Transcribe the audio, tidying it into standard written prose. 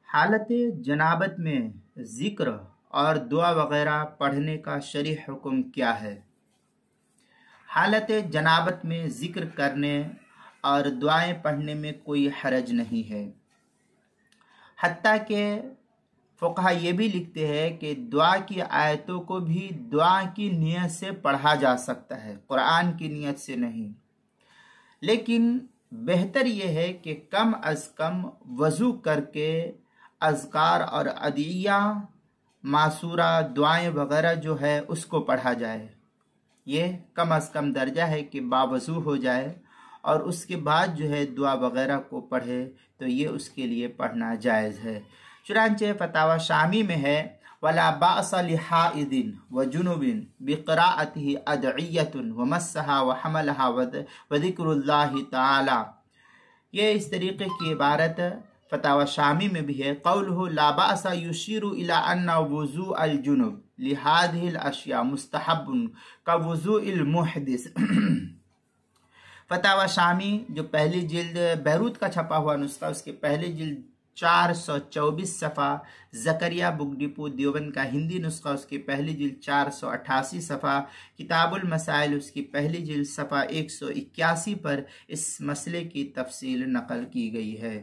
حالت جنابت میں ذکر اور دعا وغیرہ پڑھنے کا شرعی حکم کیا ہے؟ حالت جنابت میں ذکر کرنے اور دعائیں پڑھنے میں کوئی حرج نہیں ہے، حتیٰ کہ فقہا یہ بھی لکھتے ہیں کہ دعا کی آیتوں کو بھی دعا کی نیت سے پڑھا جا سکتا ہے، قرآن کی نیت سے نہیں، لیکن بہتر یہ ہے کہ کم از کم وضو کر کے اذکار اور ادعیہ معصورہ دعائیں وغیرہ جو ہے اس کو پڑھا جائے۔ یہ کم از کم درجہ ہے کہ باوضو ہو جائے اور اس کے بعد جو ہے دعا وغیرہ کو پڑھے تو یہ اس کے لیے پڑھنا جائز ہے۔ چنانچہ فتاوی شامی میں ہے وَلَا بَأْسَ لِحَائِضٍ وَجُنُبٍ بِقِرَاءَتِهِ أَدْعِيَّةٌ وَمَسَّهَا وَحَمَلَهَا وَذِكْرُ اللَّهِ تَعَالَى۔ یہ اس طریقے کی عبارت فتاوی شامی میں بھی ہے، قَوْلُهُ لَا بَأْسَ يُشِيرُ إِلَىٰ أَنَّ وُضُوءَ الْجُنُبِ لِهَٰذِهِ الْأَشْيَاءِ مُسْتَحَبٌّ كَوُضُوءِ الْمُحْدِثِ۔ فتاوی شامی جو پہلی جلد بیروت کا چھپا ہوا نسخہ، اس کے پہلی جلد 424 صفحہ، زکریہ بک ڈپو دیوبند کا ہندی نسخہ اس کی پہلی جلد 488 صفحہ، کتاب المسائل اس کی پہلی جلد صفحہ 181 پر اس مسئلے کی تفصیل نقل کی گئی ہے۔